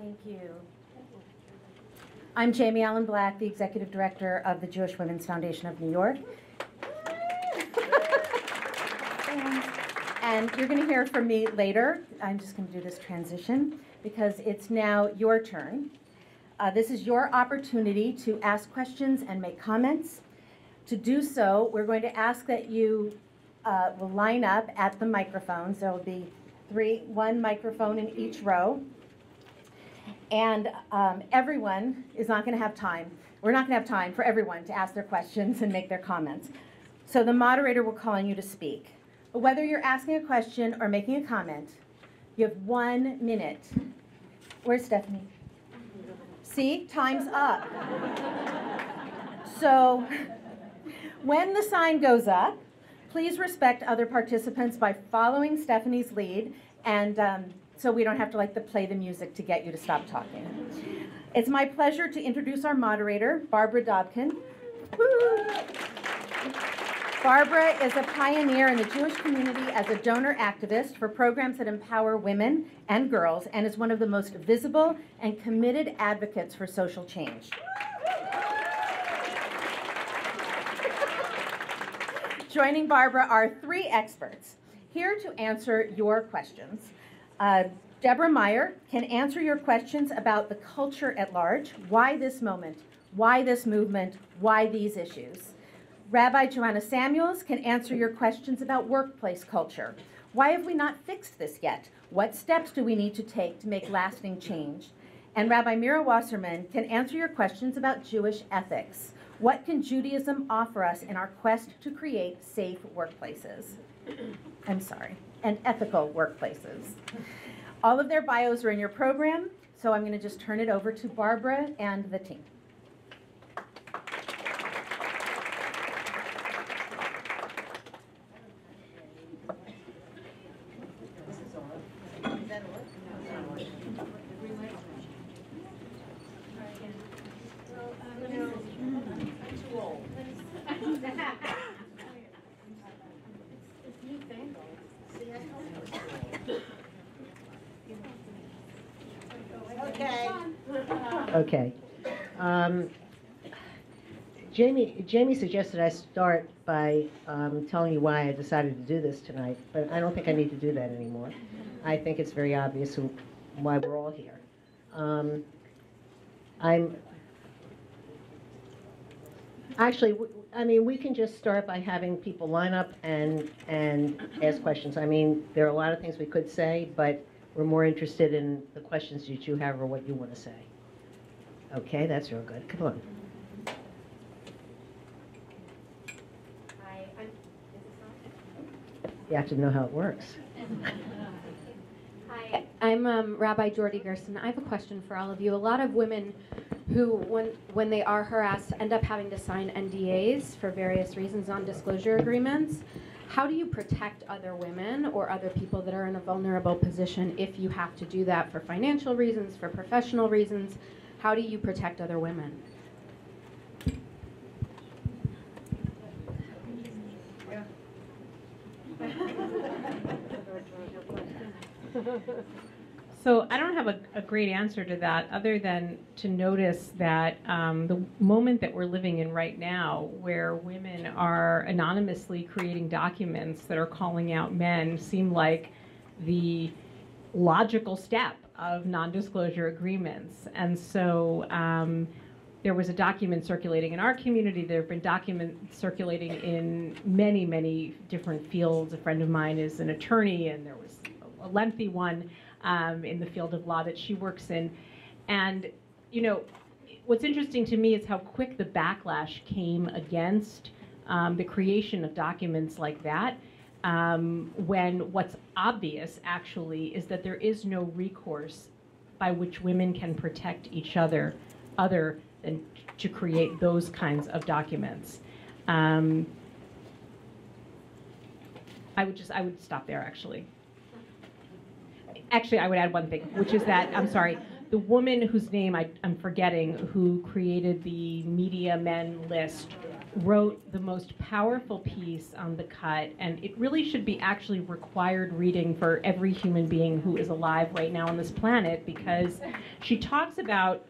Thank you. I'm Jamie Allen Black, the Executive Director of the Jewish Women's Foundation of New York. And you're going to hear from me later. I'm just going to do this transition because it's now your turn. This is your opportunity to ask questions and make comments. To do so, we're going to ask that you will line up at the microphones. There will be one microphone in each row. And everyone is not going to have time. We're not going to have time for everyone to ask their questions and make their comments. So the moderator will call on you to speak. But whether you're asking a question or making a comment, you have 1 minute. Where's Stephanie? See, time's up. So when the sign goes up, please respect other participants by following Stephanie's lead, and so we don't have to play the music to get you to stop talking. It's my pleasure to introduce our moderator, Barbara Dobkin. Woo! Barbara is a pioneer in the Jewish community as a donor activist for programs that empower women and girls, and is one of the most visible and committed advocates for social change. Joining Barbara are 3 experts here to answer your questions. Deborah Meyer can answer your questions about the culture at large. Why this moment? Why this movement? Why these issues? Rabbi Joanna Samuels can answer your questions about workplace culture. Why have we not fixed this yet? What steps do we need to take to make lasting change? And Rabbi Mira Wasserman can answer your questions about Jewish ethics. What can Judaism offer us in our quest to create safe workplaces? And ethical workplaces. All of their bios are in your program, so I'm going to just turn it over to Barbara and the team. Okay. Jamie suggested I start by telling you why I decided to do this tonight, but I don't think I need to do that anymore. I think it's very obvious why we're all here. We can just start by having people line up and ask questions. I mean, there are a lot of things we could say, but we're more interested in the questions that you have or what you want to say. Okay, that's real good. Come on. Hi, You have to know how it works. Hi, I'm Rabbi Jordy Gerson. I have a question for all of you. A lot of women who, when they are harassed, end up having to sign NDAs for various reasons, non-disclosure agreements. How do you protect other women or other people that are in a vulnerable position if you have to do that for financial reasons, for professional reasons? How do you protect other women? So I don't have a great answer to that other than to notice that the moment that we're living in right now, where women are anonymously creating documents that are calling out men, seem like the logical step of non-disclosure agreements. And so there was a document circulating in our community. There have been documents circulating in many, many different fields. A friend of mine is an attorney, and there was a lengthy one in the field of law that she works in. And, you know, what's interesting to me is how quick the backlash came against the creation of documents like that, when what's obvious actually is that there is no recourse by which women can protect each other than to create those kinds of documents. I would stop there, actually. Actually, I would add one thing, which is that, I'm sorry, the woman whose name I'm forgetting, who created the media men list, wrote the most powerful piece on The Cut, and it really should be actually required reading for every human being who is alive right now on this planet, because she talks about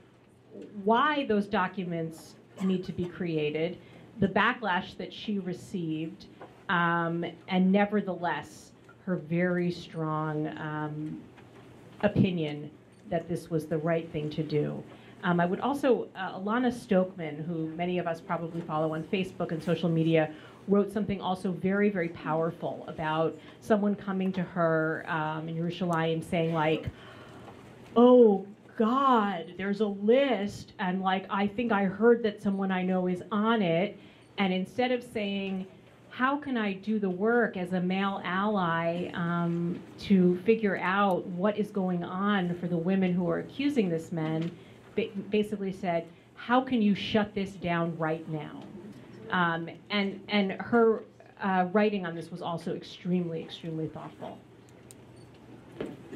why those documents need to be created, the backlash that she received, and nevertheless, her very strong opinion that this was the right thing to do. I would also, Alana Stokeman, who many of us probably follow on Facebook and social media, wrote something also very, very powerful about someone coming to her in Yerushalayim saying like, oh God, there's a list, and like, I think I heard that someone I know is on it, and instead of saying, how can I do the work as a male ally to figure out what is going on for the women who are accusing this man, basically said, how can you shut this down right now? And her writing on this was also extremely, extremely thoughtful.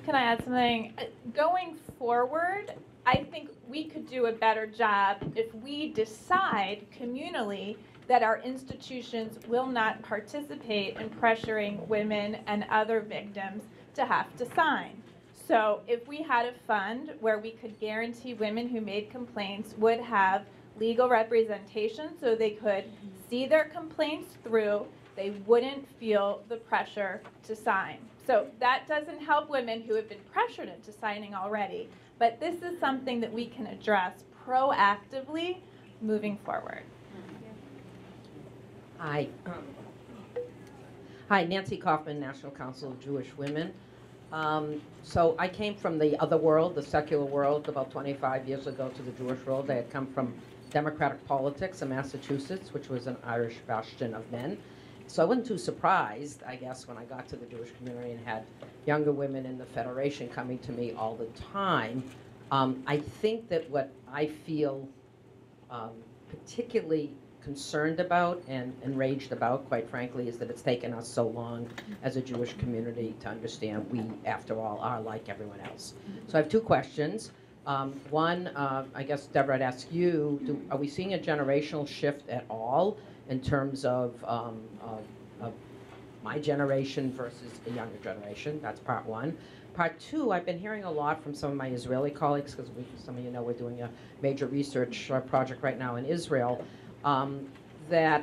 Can I add something? Going forward, I think we could do a better job if we decide communally that our institutions will not participate in pressuring women and other victims to have to sign. So if we had a fund where we could guarantee women who made complaints would have legal representation so they could see their complaints through, they wouldn't feel the pressure to sign. So that doesn't help women who have been pressured into signing already, but this is something that we can address proactively moving forward. Hi. Hi, Nancy Kaufman, National Council of Jewish Women. So I came from the other world, the secular world, about 25 years ago to the Jewish world. I had come from democratic politics in Massachusetts, which was an Irish bastion of men. So I wasn't too surprised, I guess, when I got to the Jewish community and had younger women in the Federation coming to me all the time. I think that what I feel particularly concerned about and enraged about, quite frankly, is that it's taken us so long as a Jewish community to understand we, after all, are like everyone else. So I have two questions. One, I guess, Deborah, I'd ask you, are we seeing a generational shift at all in terms of my generation versus a younger generation? That's part one. Part two, I've been hearing a lot from some of my Israeli colleagues, because some of you know we're doing a major research project right now in Israel, that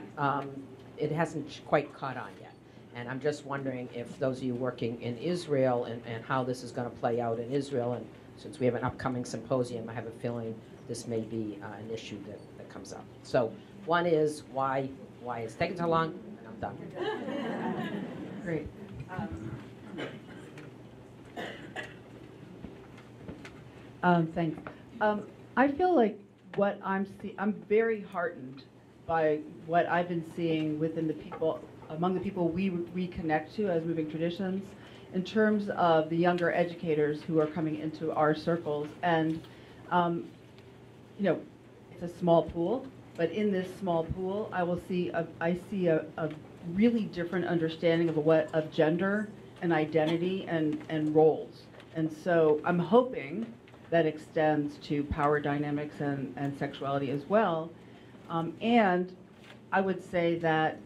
it hasn't quite caught on yet. And I'm just wondering if those of you working in Israel and how this is going to play out in Israel, and since we have an upcoming symposium, I have a feeling this may be an issue that comes up. So one is why it's taken so long, and I'm done. Great. Thanks. I feel like what I'm very heartened by what I've been seeing within the people, among the people we connect to as Moving Traditions, in terms of the younger educators who are coming into our circles. And, you know, it's a small pool, but in this small pool, I see a really different understanding of gender and identity and roles. And so I'm hoping that extends to power dynamics and sexuality as well. And I would say that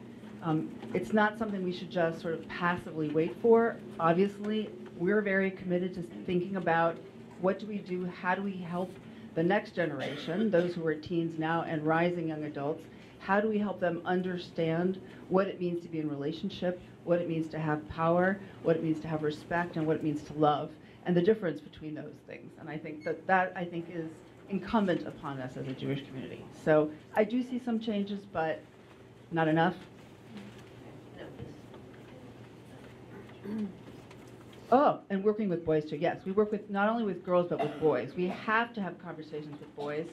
it's not something we should just sort of passively wait for. Obviously, we're very committed to thinking about what do we do, how do we help the next generation, those who are teens now and rising young adults, how do we help them understand what it means to be in relationship, what it means to have power, what it means to have respect, and what it means to love, and the difference between those things. And I think that I think is incumbent upon us as a Jewish community. So I do see some changes, but not enough. Oh, and working with boys too. Yes, we work with not only with girls but with boys. We have to have conversations with boys.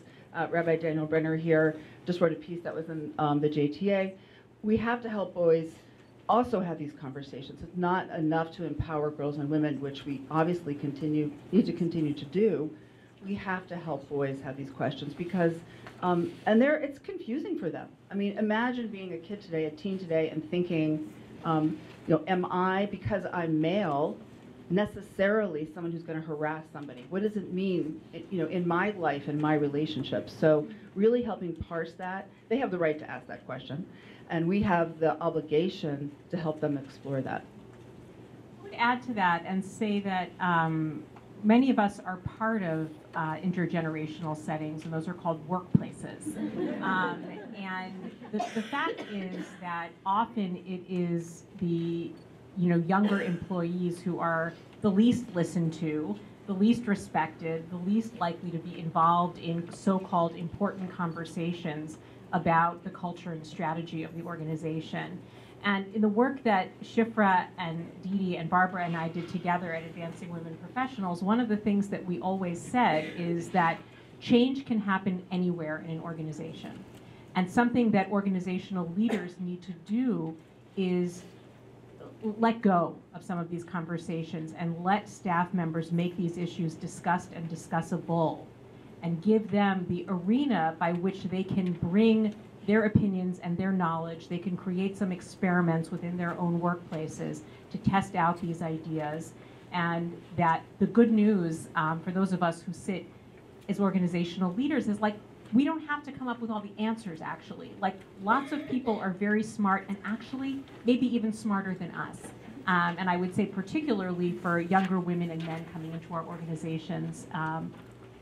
Rabbi Daniel Brenner here just wrote a piece that was in the JTA. We have to help boys also have these conversations. It's not enough to empower girls and women, which we obviously need to continue to do. We have to help boys have these questions because, it's confusing for them. I mean, imagine being a kid today, a teen today, and thinking, am I, because I'm male, necessarily someone who's going to harass somebody? What does it mean, in my life and my relationships? So really helping parse that. They have the right to ask that question, and we have the obligation to help them explore that. I would add to that and say that many of us are part of intergenerational settings, and those are called workplaces. And the fact is that often it is the younger employees who are the least listened to, the least respected, the least likely to be involved in so-called important conversations about the culture and strategy of the organization. And in the work that Shifra and Dee and Barbara and I did together at Advancing Women Professionals, one of the things that we always said is that change can happen anywhere in an organization. And something that organizational leaders need to do is let go of some of these conversations and let staff members make these issues discussed and discussable, and give them the arena by which they can bring their opinions and their knowledge. They can create some experiments within their own workplaces to test out these ideas. And that the good news for those of us who sit as organizational leaders is, like, we don't have to come up with all the answers, actually. Like, lots of people are very smart and actually maybe even smarter than us. And I would say particularly for younger women and men coming into our organizations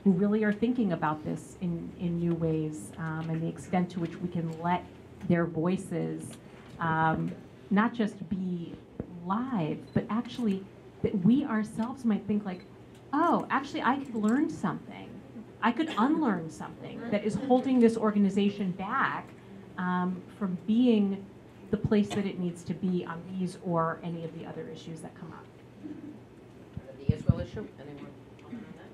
who really are thinking about this in new ways, and the extent to which we can let their voices not just be live, but actually that we ourselves might think like, oh, actually I could learn something. I could unlearn something that is holding this organization back from being the place that it needs to be on these or any of the other issues that come up. The Israel issue? Anyone comment on that?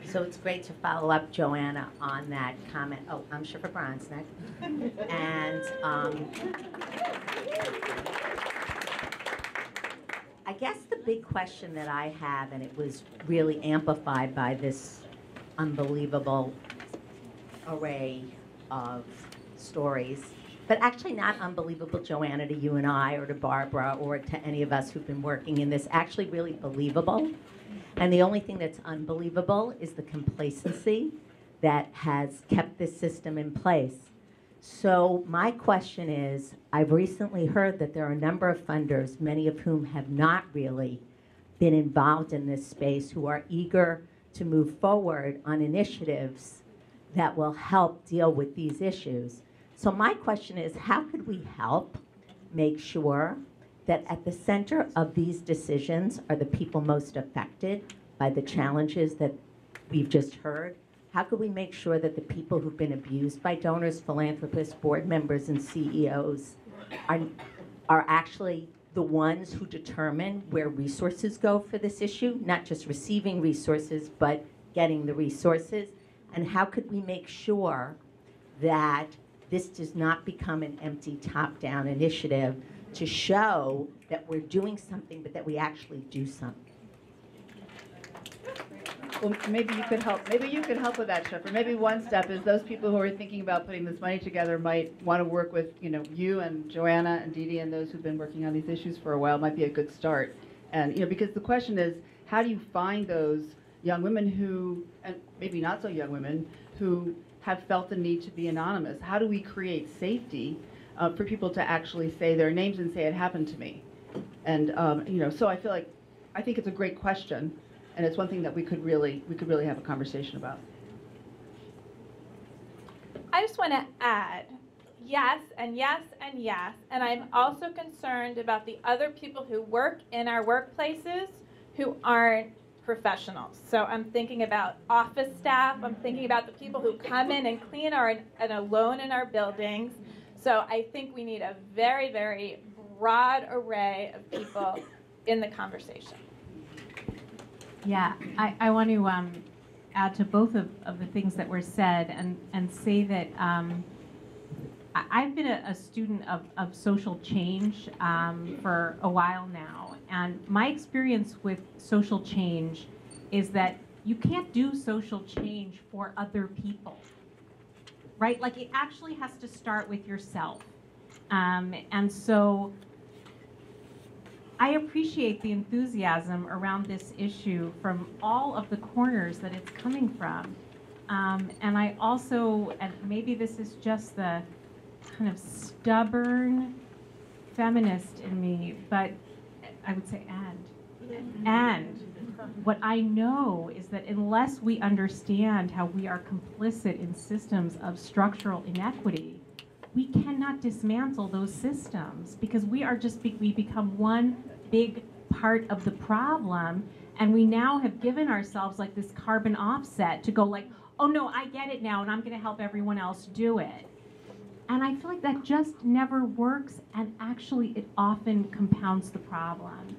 So it's great to follow up, Joanna, on that comment. Oh, I'm Shifra Bronsnick. And I guess the big question that I have, and it was really amplified by this unbelievable array of stories, but actually not unbelievable, Joanna, to you and I, or to Barbara, or to any of us who've been working in this, actually really believable. And the only thing that's unbelievable is the complacency that has kept this system in place. So my question is, I've recently heard that there are a number of funders, many of whom have not really been involved in this space, who are eager to move forward on initiatives that will help deal with these issues. So my question is, how could we help make sure that at the center of these decisions are the people most affected by the challenges that we've just heard? How could we make sure that the people who've been abused by donors, philanthropists, board members, and CEOs are actually the ones who determine where resources go for this issue, not just receiving resources, but getting the resources? And how could we make sure that this does not become an empty top-down initiative to show that we're doing something, but that we actually do something? Well, maybe you could help. Maybe you could help with that, Shifra. Maybe one step is those people who are thinking about putting this money together might want to work with, you and Joanna and Dee and those who've been working on these issues for a while. Might be a good start. And because the question is, how do you find those young women who, and maybe not so young women, who have felt the need to be anonymous? How do we create safety for people to actually say their names and say it happened to me? And so I think it's a great question. And it's one thing that we could really have a conversation about. I just want to add, yes and yes and yes. And I'm also concerned about the other people who work in our workplaces who aren't professionals. So I'm thinking about office staff. I'm thinking about the people who come in and clean and alone in our buildings. So I think we need a very, very broad array of people in the conversation. Yeah, I want to add to both of the things that were said and say that I've been a student of social change for a while now. And my experience with social change is that you can't do social change for other people. right? Like, it actually has to start with yourself. And so I appreciate the enthusiasm around this issue from all of the corners that it's coming from. And I also, and maybe this is just the kind of stubborn feminist in me, but I would say and what I know is that unless we understand how we are complicit in systems of structural inequity, we cannot dismantle those systems, because we are just, we become one big part of the problem, and we now have given ourselves like this carbon offset to go like, oh no, I get it now, and I'm going to help everyone else do it. And I feel like that just never works, and actually it often compounds the problem.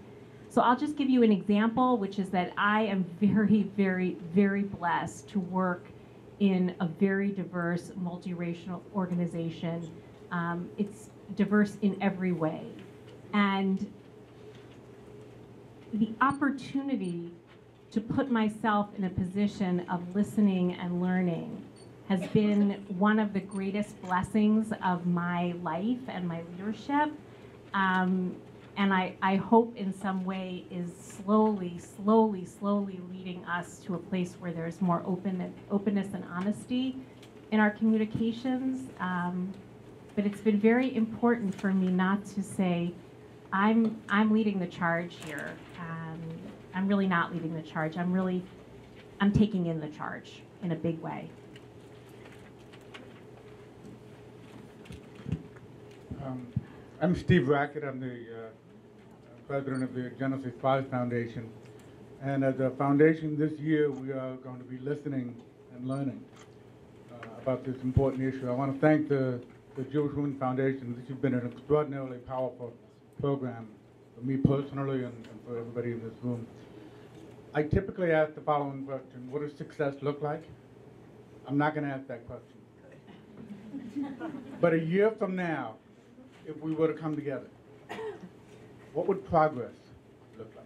So I'll just give you an example, which is that I am very, very, very blessed to work in a very diverse, multiracial organization. It's diverse in every way. And the opportunity to put myself in a position of listening and learning has been one of the greatest blessings of my life and my leadership. And I hope in some way is slowly leading us to a place where there's more openness and honesty in our communications. But it's been very important for me not to say, I'm leading the charge here. I'm really not leading the charge. I'm taking in the charge in a big way. I'm Steve Rackett. I'm the president of the Genesis Prize Foundation. And as a foundation this year, we are going to be listening and learning about this important issue. I want to thank the Jewish Women Foundation. This has been an extraordinarily powerful program for me personally and for everybody in this room. I typically ask the following question: what does success look like? I'm not going to ask that question. But a year from now, if we were to come together, what would progress look like?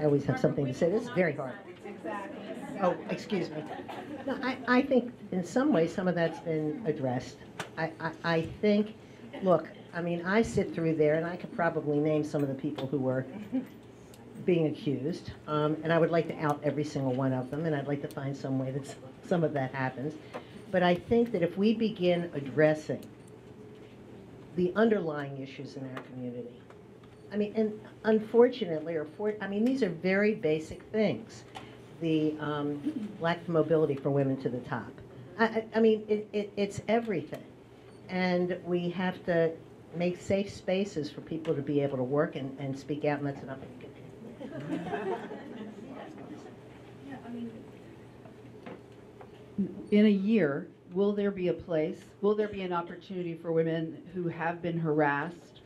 I always have something to say. This is very hard. Oh, excuse me. No, I think in some ways some of that's been addressed. I think, look, I mean, I sit through there and I could probably name some of the people who were being accused, and I would like to out every single one of them, and I'd like to find some way that some of that happens. But I think that if we begin addressing the underlying issues in our community, I mean, and unfortunately, I mean, these are very basic things. The lack of mobility for women to the top. I mean, it's everything. And we have to make safe spaces for people to be able to work and speak out, and that's enough. In a year, will there be an opportunity for women who have been harassed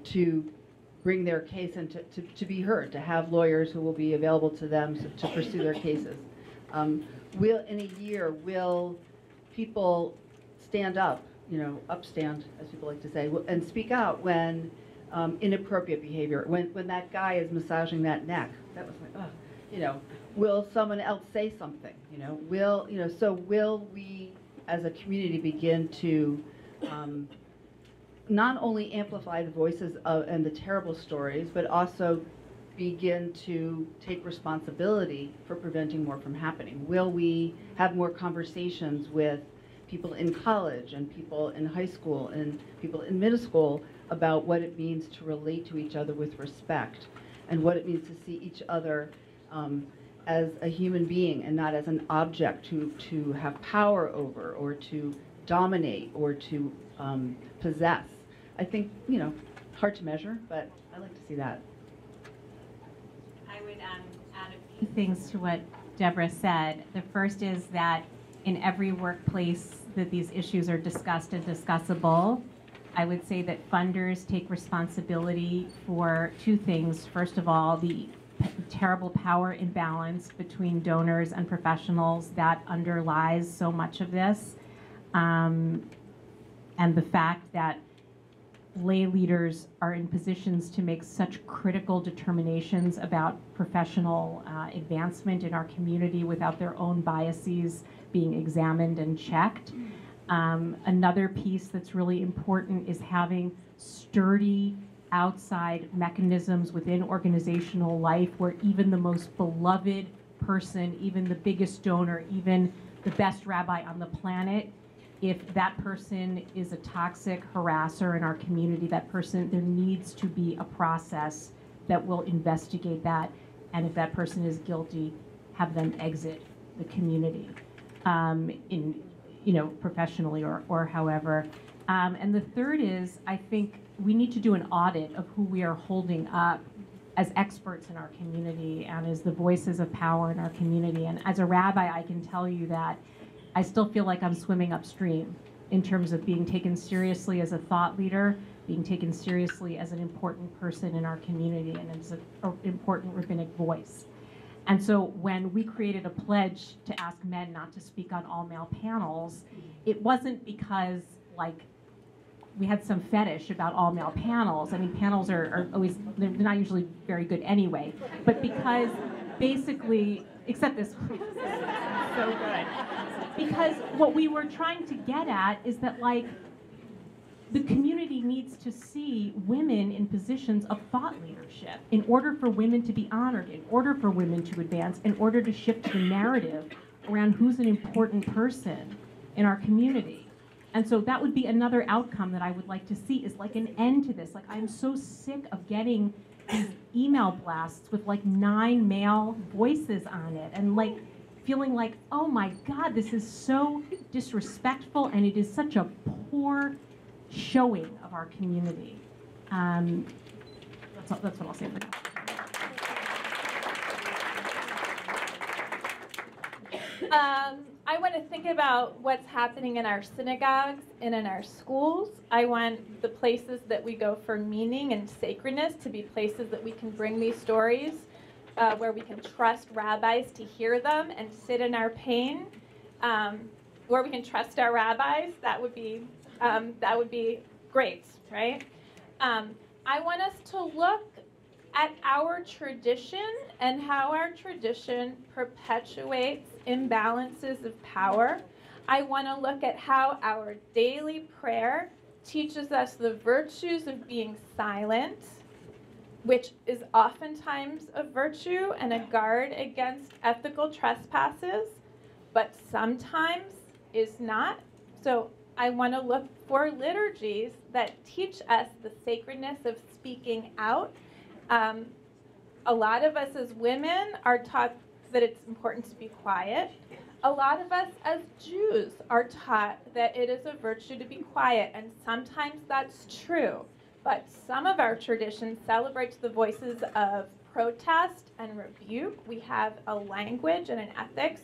to bring their case and to be heard, to have lawyers who will be available to them to pursue their cases? In a year, will people stand up, upstand, as people like to say, and speak out when inappropriate behavior, when that guy is massaging that neck? That was like, oh, will someone else say something? So will we, as a community, begin to not only amplify the voices and the terrible stories, but also begin to take responsibility for preventing more from happening? Will we have more conversations with people in college and people in high school and people in middle school about what it means to relate to each other with respect, and what it means to see each other as a human being and not as an object to have power over, or to dominate, or to possess? I think, hard to measure, but I like to see that. I would add a few things to what Deborah said. The first is that in every workplace that these issues are discussed and discussable, I would say that funders take responsibility for two things. First of all, the terrible power imbalance between donors and professionals that underlies so much of this, and the fact that lay leaders are in positions to make such critical determinations about professional advancement in our community without their own biases being examined and checked. Another piece that's really important is having sturdy outside mechanisms within organizational life where even the most beloved person, even the biggest donor, even the best rabbi on the planet, if that person is a toxic harasser in our community, there needs to be a process that will investigate that, and if that person is guilty, have them exit the community, professionally or however. And the third is, I think we need to do an audit of who we are holding up as experts in our community and as the voices of power in our community. And as a rabbi, I can tell you that I still feel like I'm swimming upstream in terms of being taken seriously as a thought leader, being taken seriously as an important person in our community and as an important rabbinic voice. And so when we created a pledge to ask men not to speak on all male panels, it wasn't because we had some fetish about all male panels. I mean, panels are always, they're not usually very good anyway, but because basically, except this one, so good. Because what we were trying to get at is that the community needs to see women in positions of thought leadership in order for women to be honored, in order for women to advance, in order to shift the narrative around who's an important person in our community. And so that would be another outcome that I would like to see is an end to this. I'm so sick of getting these email blasts with 9 male voices on it and feeling oh my God, this is so disrespectful and it is such a poor showing of our community. That's what I'll say for now. I want to think about what's happening in our synagogues and in our schools. I want the places that we go for meaning and sacredness to be places that we can bring these stories, where we can trust rabbis to hear them and sit in our pain, where we can trust our rabbis. That would be great, right? I want us to look at our tradition and how our tradition perpetuates imbalances of power. I want to look at how our daily prayer teaches us the virtues of being silent, which is oftentimes a virtue and a guard against ethical trespasses, but sometimes is not. So I want to look for liturgies that teach us the sacredness of speaking out. A lot of us as women are taught that it's important to be quiet. A lot of us as Jews are taught that it is a virtue to be quiet, and sometimes that's true. But some of our traditions celebrate the voices of protest and rebuke. We have a language and an ethics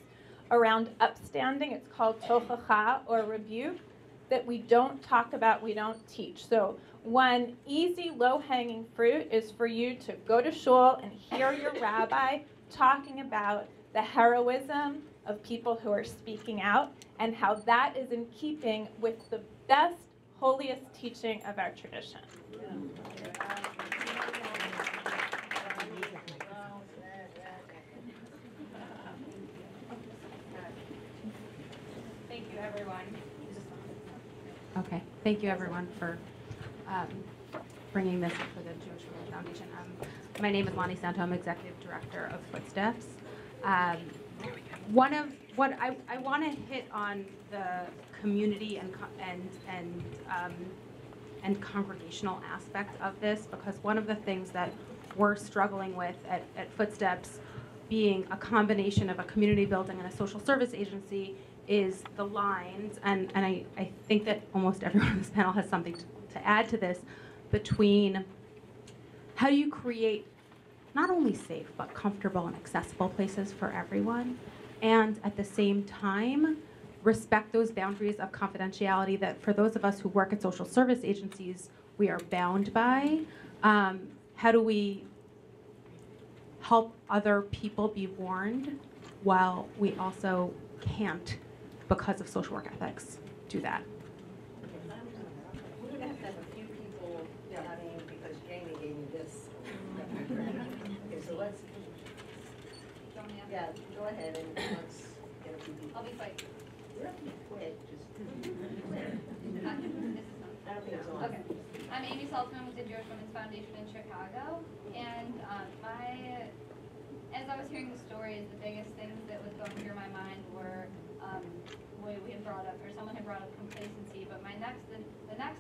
around upstanding. It's called tochacha, or rebuke, that we don't talk about, we don't teach. So one easy, low-hanging fruit is for you to go to shul and hear your rabbi talking about the heroism of people who are speaking out and how that is in keeping with the best, holiest teaching of our tradition. Thank you, everyone. Okay, thank you, everyone, for bringing this up for the Jewish World Foundation. My name is Lonnie Santo. I'm Executive Director of Footsteps. One of what I want to hit on the community and congregational aspect of this, because one of the things that we're struggling with at Footsteps, being a combination of a community building and a social service agency, is the lines, and I think that almost everyone on this panel has something to add to this, between how do you create not only safe but comfortable and accessible places for everyone, and at the same time respect those boundaries of confidentiality that for those of us who work at social service agencies we are bound by. How do we help other people be warned while we also can't, because of social work ethics, do that? A few people Yeah, I mean, because Jamie gave me this. Okay, so let's, yeah, go ahead and let's get a few people. I'll be quick. Yeah, go ahead, just. I I don't think it's on. Okay. I'm Amy Saltzman with the Jewish Women's Foundation in Chicago, and as I was hearing the stories, the biggest things that was going through my mind were we had brought up, or someone had brought up complacency. But the next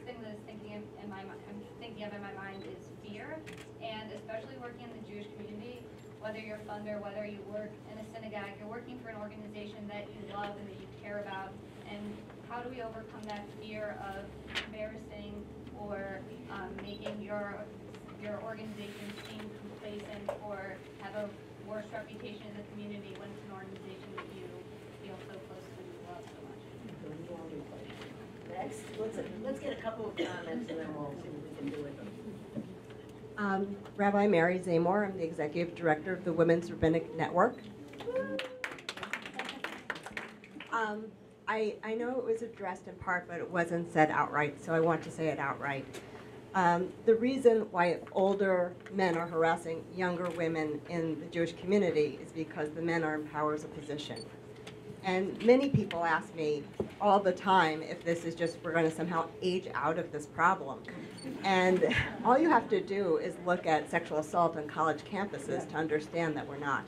thing that is I'm thinking of in my mind is fear, and especially working in the Jewish community. Whether you're a funder, whether you work in a synagogue, you're working for an organization that you love and that you care about, and how do we overcome that fear of embarrassing or making your organization seem complacent or have a worse reputation in the community when it's an organization that you feel so close to and you love so much? Next, let's get a couple of comments and then we'll see what we can do with them. Rabbi Mary Zamor, I'm the Executive Director of the Women's Rabbinic Network. I know it was addressed in part, but it wasn't said outright, so I want to say it outright. The reason why older men are harassing younger women in the Jewish community is because the men are in powers of position. And many people ask me all the time if this is just, we're going to somehow age out of this problem. And all you have to do is look at sexual assault on college campuses to understand that we're not.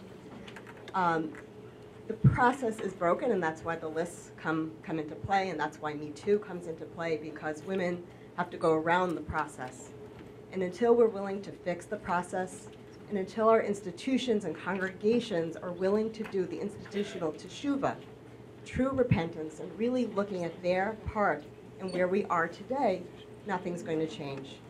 The process is broken, and that's why the lists come into play, and that's why Me Too comes into play, because women have to go around the process. And until we're willing to fix the process, and until our institutions and congregations are willing to do the institutional teshuvah, true repentance, and really looking at their part and where we are today, nothing's going to change.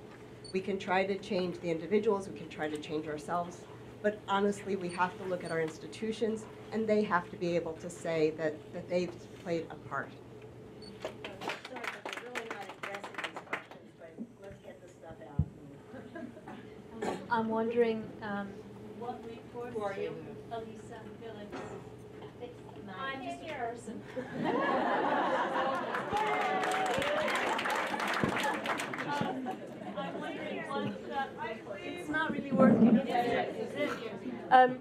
We can try to change the individuals, we can try to change ourselves, but honestly, we have to look at our institutions, and they have to be able to say that they've played a part. Sorry, but we're really not addressing these questions, but let's get the stuff out. I'm wondering, What recourse? Who are you? Elisa Phillips. I'm just a person. I'm wondering it's not really working.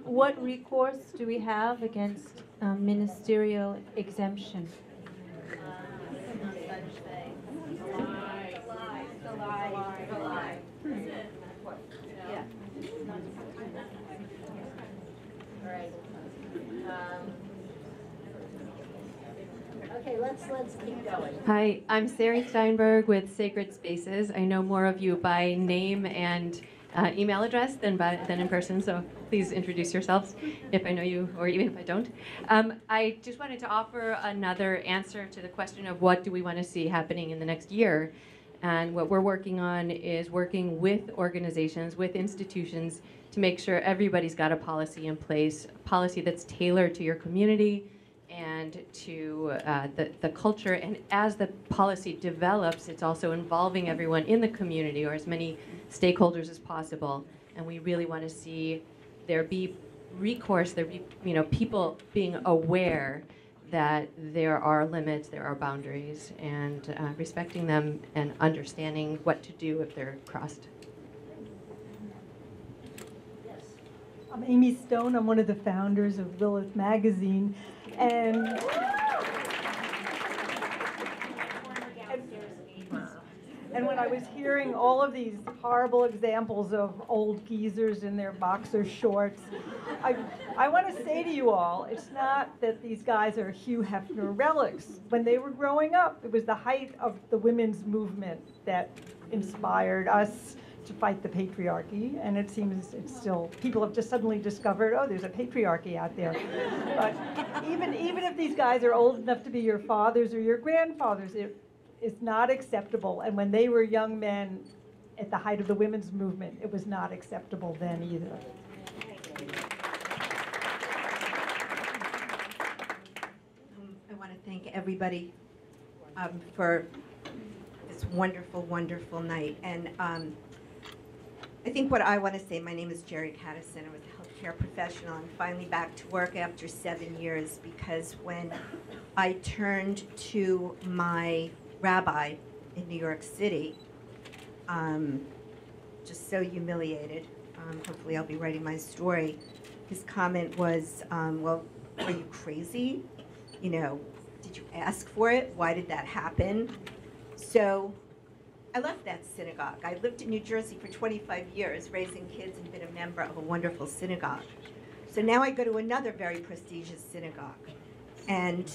What recourse do we have against ministerial exemption? Yeah. All right. Okay, let's keep going. Hi, I'm Sari Steinberg with Sacred Spaces. I know more of you by name and email address than in person, so please introduce yourselves if I know you or even if I don't. I just wanted to offer another answer to the question of what do we want to see happening in the next year. And what we're working on is working with organizations, with institutions, to make sure everybody's got a policy in place, a policy that's tailored to your community and to the culture. And as the policy develops, it's also involving everyone in the community, or as many stakeholders as possible. And we really want to see there be recourse, there be people being aware that there are limits, there are boundaries, and respecting them and understanding what to do if they're crossed. Yes. I'm Amy Stone. I'm one of the founders of Lilith Magazine. And when I was hearing all of these horrible examples of old geezers in their boxer shorts, I want to say to you all, it's not that these guys are Hugh Hefner relics. When they were growing up, it was the height of the women's movement that inspired us to fight the patriarchy, and it seems it's still, people have just suddenly discovered, oh, there's a patriarchy out there. But even if these guys are old enough to be your fathers or your grandfathers, it's not acceptable. And when they were young men at the height of the women's movement, it was not acceptable then either. I want to thank everybody for this wonderful, wonderful night. And I think what I want to say, my name is Jerry Cattison. I was a healthcare professional. I'm finally back to work after 7 years, because when I turned to my rabbi in New York City, just so humiliated. Hopefully I'll be writing my story. His comment was, well, are you crazy? You know, did you ask for it? Why did that happen? So I left that synagogue. I lived in New Jersey for 25 years, raising kids, and been a member of a wonderful synagogue. So now I go to another very prestigious synagogue. And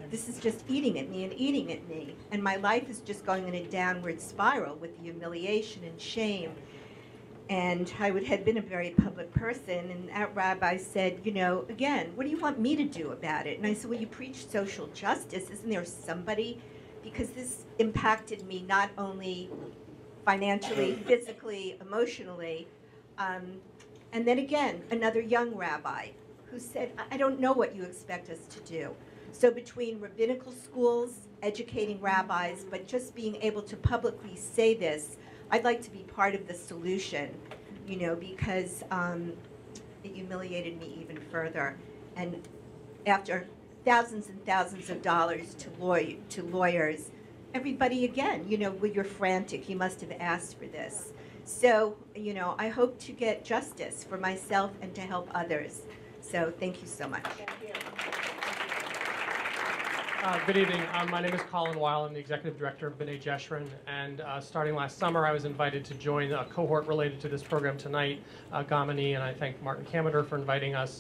this is just eating at me and eating at me. And my life is just going in a downward spiral with the humiliation and shame. And I had been a very public person, and that rabbi said, you know, again, what do you want me to do about it? And I said, well, you preach social justice. Isn't there somebody? Because this impacted me not only financially, physically, emotionally. And then again, another young rabbi who said, I don't know what you expect us to do. So between rabbinical schools, educating rabbis, but just being able to publicly say this, I'd like to be part of the solution, you know, because it humiliated me even further. And after thousands and thousands of dollars to lawyers, everybody again, you know, well, you're frantic, you must have asked for this. So, you know, I hope to get justice for myself and to help others. So thank you so much. Thank you. Good evening. My name is Colin Weil. I'm the Executive Director of B'nai JWFNY, and starting last summer, I was invited to join a cohort related to this program tonight, Gamini, and I thank Martin Kamader for inviting us.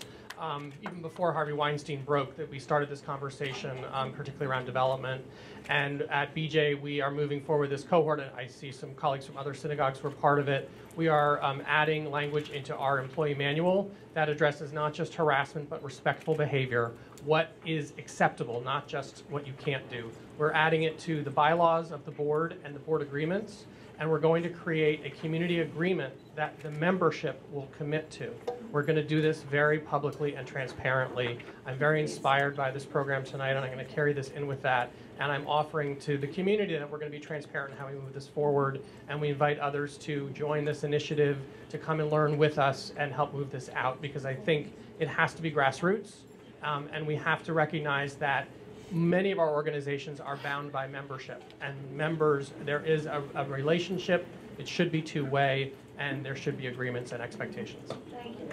Even before Harvey Weinstein broke, that we started this conversation, particularly around development. And at BJ, we are moving forward this cohort, and I see some colleagues from other synagogues who are part of it. We are adding language into our employee manual that addresses not just harassment, but respectful behavior. What is acceptable, not just what you can't do. We're adding it to the bylaws of the board and the board agreements, and we're going to create a community agreement that the membership will commit to. We're going to do this very publicly and transparently. I'm very inspired by this program tonight, and I'm going to carry this in with that. And I'm offering to the community that we're going to be transparent in how we move this forward, and we invite others to join this initiative, to come and learn with us and help move this out, because I think it has to be grassroots, and we have to recognize that many of our organizations are bound by membership, and members, there is a relationship. It should be two-way, and there should be agreements and expectations. Thank you.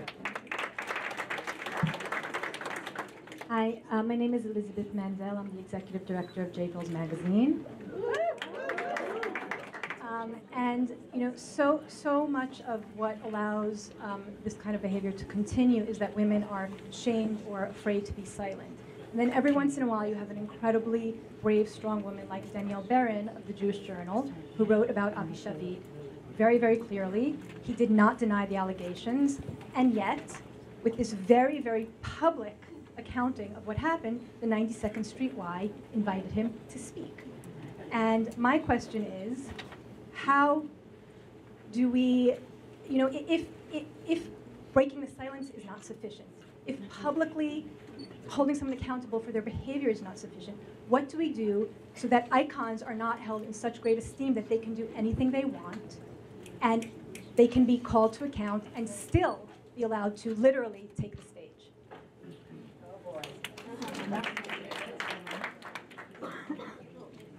Hi, my name is Elizabeth Mandel. I'm the Executive Director of JFL's magazine. And you know, so much of what allows this kind of behavior to continue is that women are shamed or afraid to be silent. And then every once in a while, you have an incredibly brave, strong woman like Danielle Barron of the Jewish Journal, who wrote about Avi Shavit very, very clearly. He did not deny the allegations, and yet, with this very, very public accounting of what happened, the 92nd Street Y invited him to speak. And my question is, how do we, you know, if breaking the silence is not sufficient, if publicly holding someone accountable for their behavior is not sufficient, what do we do so that icons are not held in such great esteem that they can do anything they want, and they can be called to account and still be allowed to literally take the stage?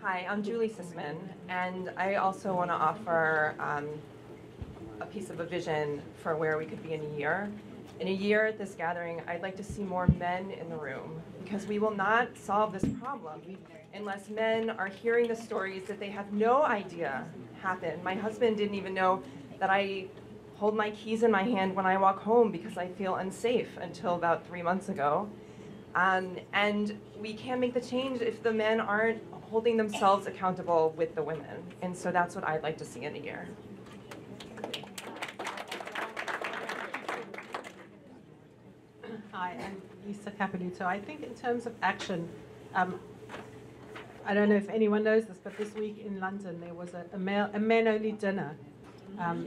Hi, I'm Julie Sisman, and I also want to offer a piece of a vision for where we could be in a year. In a year at this gathering, I'd like to see more men in the room, because we will not solve this problem unless men are hearing the stories that they have no idea happen. My husband didn't even know that I hold my keys in my hand when I walk home because I feel unsafe until about 3 months ago. And we can't make the change if the men aren't holding themselves accountable with the women. And so that's what I'd like to see in a year. Hi, I'm Lisa Capiluto. I think in terms of action, I don't know if anyone knows this, but this week in London there was a men-only dinner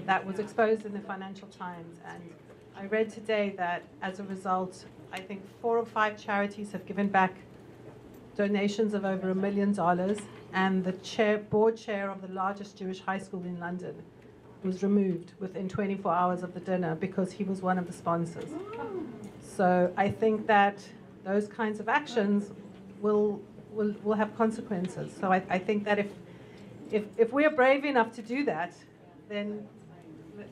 that was exposed in the Financial Times. And I read today that as a result, I think 4 or 5 charities have given back donations of over $1 million, and the board chair of the largest Jewish high school in London was removed within 24 hours of the dinner because he was one of the sponsors. So I think that those kinds of actions will have consequences. So I think that if we're brave enough to do that, then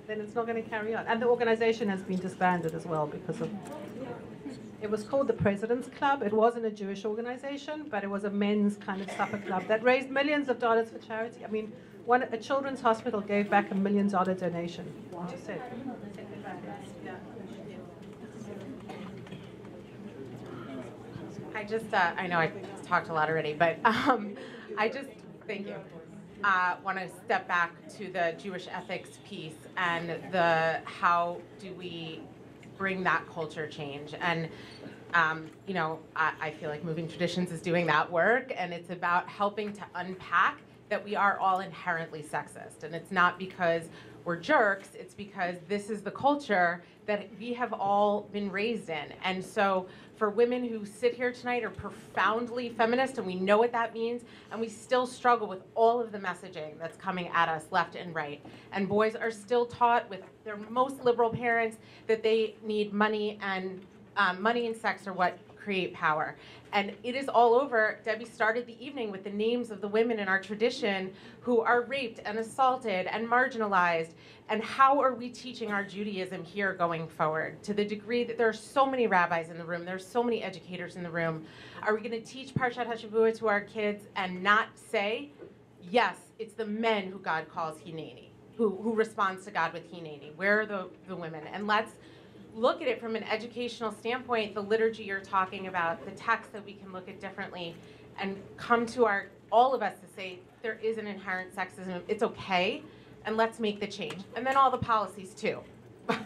then it's not going to carry on. And the organization has been disbanded as well because of. It was called the President's Club. It wasn't a Jewish organization, but it was a men's kind of supper club that raised millions of dollars for charity. I mean, a children's hospital gave back $1 million donation. Just said. I know I talked a lot already, but I just, thank you. Want to step back to the Jewish ethics piece and how do we bring that culture change. And, I feel like Moving Traditions is doing that work, and it's about helping to unpack that we are all inherently sexist. And it's not because we're jerks, it's because this is the culture that we have all been raised in. And so for women who sit here tonight are profoundly feminist, and we know what that means, and we still struggle with all of the messaging that's coming at us left and right. And boys are still taught with their most liberal parents that they need money, and money and sex are what create power. And it is all over. Debbie started the evening with the names of the women in our tradition who are raped and assaulted and marginalized. And how are we teaching our Judaism here going forward? To the degree that there are so many rabbis in the room, there's so many educators in the room. Are we going to teach Parshat HaShavua to our kids and not say, yes, it's the men who God calls Hineni, who responds to God with Hineni? Where are the women? And let's look at it from an educational standpoint, the liturgy you're talking about, the text that we can look at differently, and come to all of us to say there is an inherent sexism. It's okay, and let's make the change. And then all the policies too. Thank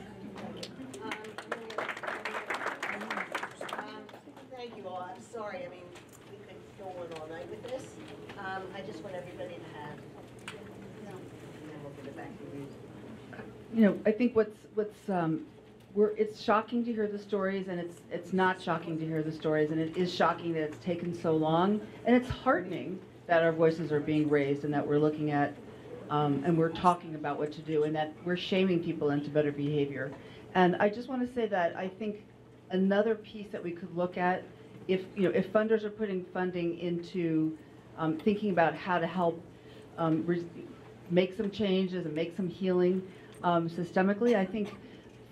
you all. I'm sorry. I mean, we could go on all night with this. I just want everybody to have, and then we'll give it back to you. I think it's shocking to hear the stories, and it's not shocking to hear the stories, and it is shocking that it's taken so long, and it's heartening that our voices are being raised and that we're looking at and we're talking about what to do, and that we're shaming people into better behavior. And I just want to say that I think another piece that we could look at, if funders are putting funding into thinking about how to help make some changes and make some healing systemically, I think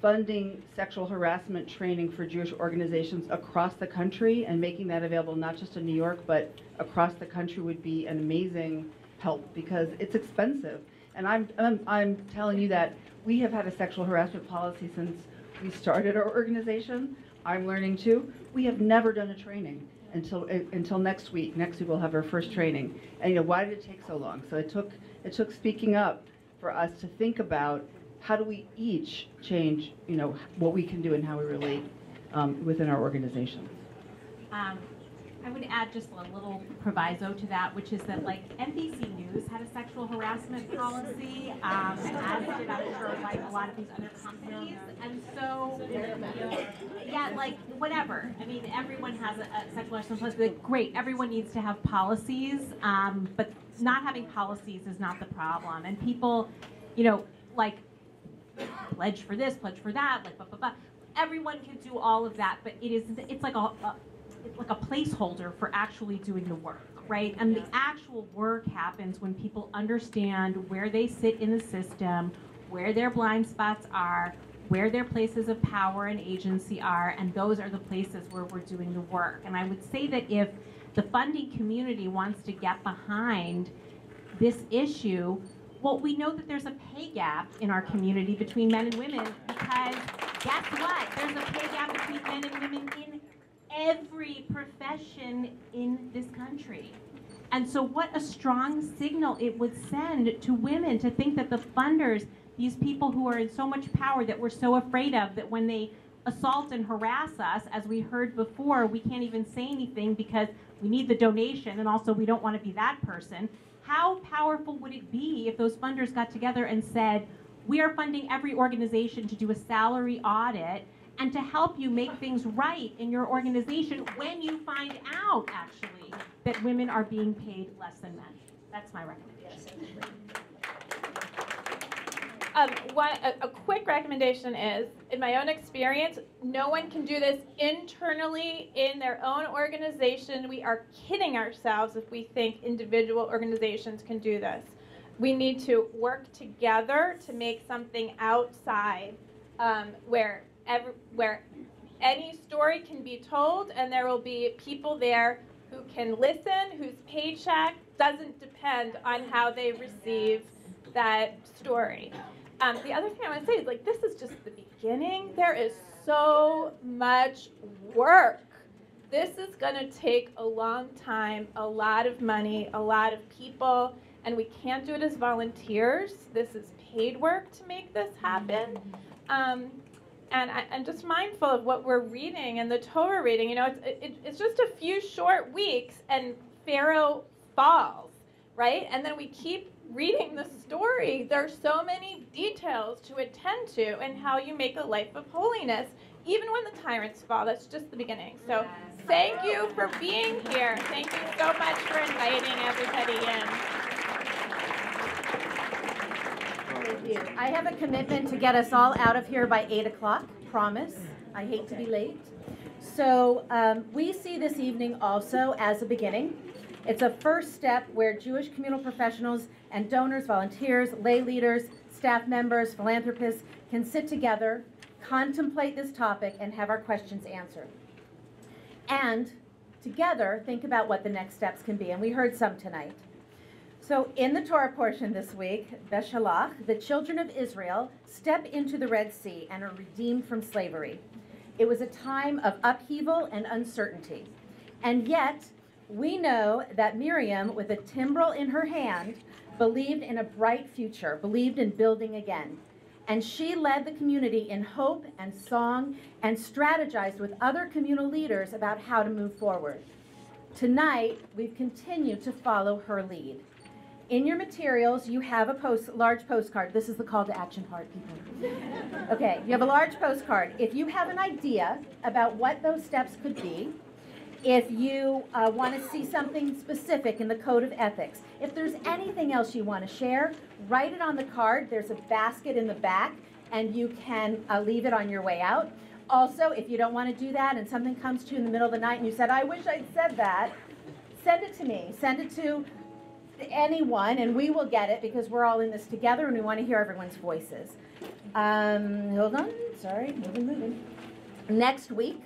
funding sexual harassment training for Jewish organizations across the country and making that available not just in New York but across the country would be an amazing help, because it's expensive. And I'm telling you that we have had a sexual harassment policy since we started our organization. I'm learning too. We have never done a training until next week. Next week we'll have our first training. And why did it take so long? So it took speaking up for us to think about how do we each change, what we can do and how we relate within our organizations. I would add just a little proviso to that, which is that NBC News had a sexual harassment policy, as did I'm sure a lot of these other companies. And so, yeah, whatever. I mean, everyone has a sexual harassment policy. Great, everyone needs to have policies, but not having policies is not the problem. And people, pledge for this, pledge for that, blah, blah, blah. Everyone can do all of that, but it's like a placeholder for actually doing the work, right? And the actual work happens when people understand where they sit in the system, where their blind spots are, where their places of power and agency are, and those are the places where we're doing the work. And I would say that if the funding community wants to get behind this issue, well, we know that there's a pay gap in our community between men and women, because guess what? There's a pay gap between men and women in every profession in this country. And so what a strong signal it would send to women to think that the funders, these people who are in so much power that we're so afraid of, that when they assault and harass us, as we heard before, we can't even say anything because we need the donation, and also we don't want to be that person. How powerful would it be if those funders got together and said, we are funding every organization to do a salary audit and to help you make things right in your organization when you find out, actually, that women are being paid less than men. That's my recommendation. A quick recommendation is, in my own experience, no one can do this internally in their own organization. We are kidding ourselves if we think individual organizations can do this. we need to work together to make something outside where any story can be told, and there will be people there who can listen, whose paycheck doesn't depend on how they receive that story. The other thing I want to say is, like, this is just the beginning. There is so much work. This is going to take a long time, a lot of money, a lot of people, and we can't do it as volunteers. This is paid work to make this happen. And I'm just mindful of what we're reading and the Torah reading. You know, it's just a few short weeks and Pharaoh falls, right? And then we keep reading the story. There's so many details to attend to and how you make a life of holiness, even when the tyrants fall. That's just the beginning. So thank you for being here. Thank you so much for inviting everybody in. Thank you. I have a commitment to get us all out of here by 8 o'clock, promise. I hate to be late. So we see this evening also as a beginning. It's a first step where Jewish communal professionals and donors, volunteers, lay leaders, staff members, philanthropists can sit together, contemplate this topic, and have our questions answered. And together, think about what the next steps can be. And we heard some tonight. So in the Torah portion this week, Beshalach, the children of Israel step into the Red Sea and are redeemed from slavery. It was a time of upheaval and uncertainty. And yet, we know that Miriam, with a timbrel in her hand, believed in a bright future, believed in building again. And she led the community in hope and song and strategized with other communal leaders about how to move forward. Tonight, we've continued to follow her lead. In your materials, you have a large postcard. This is the call to action part, people. Okay, you have a large postcard. If you have an idea about what those steps could be, if you want to see something specific in the Code of Ethics, if there's anything else you want to share, write it on the card. There's a basket in the back, and you can leave it on your way out. Also, if you don't want to do that and something comes to you in the middle of the night and you said, I wish I'd said that, send it to me. Send it to anyone, and we will get it because we're all in this together and we want to hear everyone's voices. Hold on. Sorry. Moving. Next week,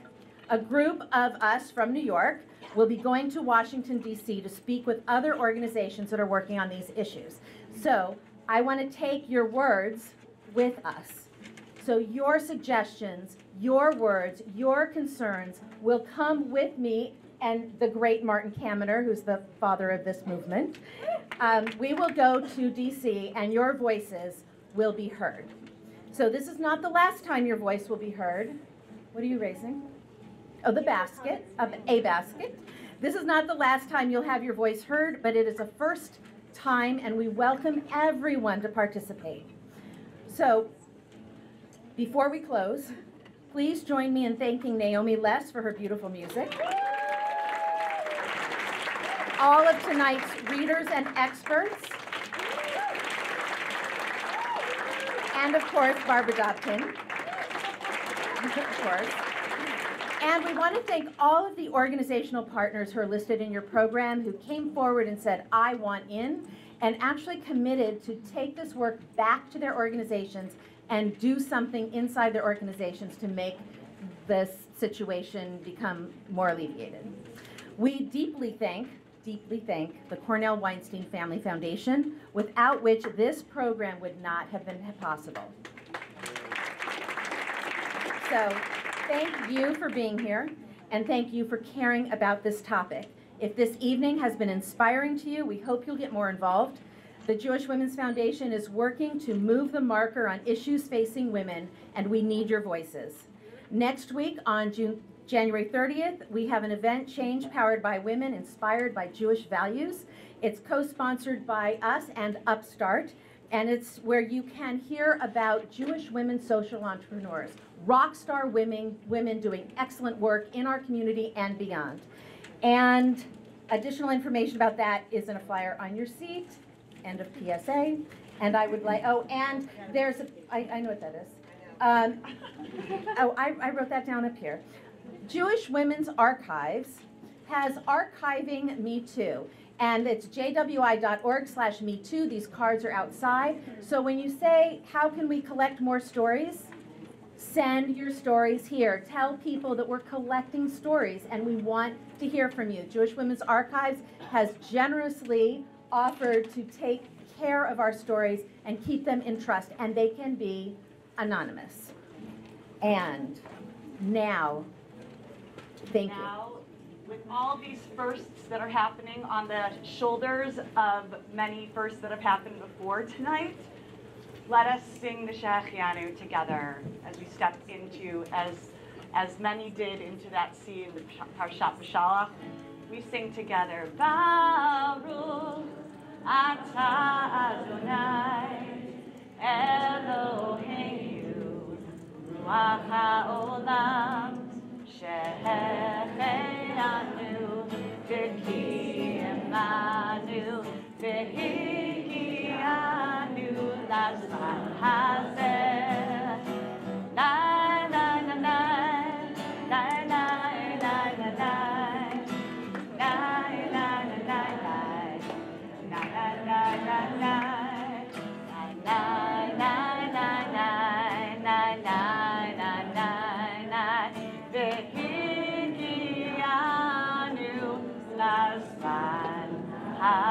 a group of us from New York will be going to Washington, D.C. to speak with other organizations that are working on these issues. So I want to take your words with us. So your suggestions, your words, your concerns will come with me and the great Martin Kaminer, who's the father of this movement. We will go to D.C. and your voices will be heard. So this is not the last time your voice will be heard. What are you raising? Oh, the basket, a basket. This is not the last time you'll have your voice heard, but it is a first time, and we welcome everyone to participate. So, before we close, please join me in thanking Naomi Less for her beautiful music. All of tonight's readers and experts, and of course, Barbara Dobkin, of course. And we want to thank all of the organizational partners who are listed in your program who came forward and said, I want in, and actually committed to take this work back to their organizations and do something inside their organizations to make this situation become more alleviated. We deeply thank the Cornell Weinstein Family Foundation, without which this program would not have been possible. So, thank you for being here, and thank you for caring about this topic. If this evening has been inspiring to you, we hope you'll get more involved. The Jewish Women's Foundation is working to move the marker on issues facing women, and we need your voices. Next week, on January 30th, we have an event, Change Powered by Women, inspired by Jewish values. It's co-sponsored by us and Upstart, and it's where you can hear about Jewish women social entrepreneurs, rock star women doing excellent work in our community and beyond. And additional information about that is in a flyer on your seat, end of PSA. And I would like, oh, and there's, I know what that is. I wrote that down up here. Jewish Women's Archives has Archiving Me Too. And it's jwi.org/me too. These cards are outside. So when you say, how can we collect more stories? Send your stories here. Tell people that we're collecting stories and we want to hear from you. Jewish Women's Archives has generously offered to take care of our stories and keep them in trust, and they can be anonymous. And now, thank you. With all these firsts that are happening on the shoulders of many firsts that have happened before tonight, let us sing the Shechianu together as we step into, as many did, into that sea in the Parshat B'Shalach. We sing together, Baruch Atah Adonai Eloheinu Ruach HaOlam Shehecheanu V'kiyemanu V'hikianu L'zman hazeh. Na na na na na na na na na. Ah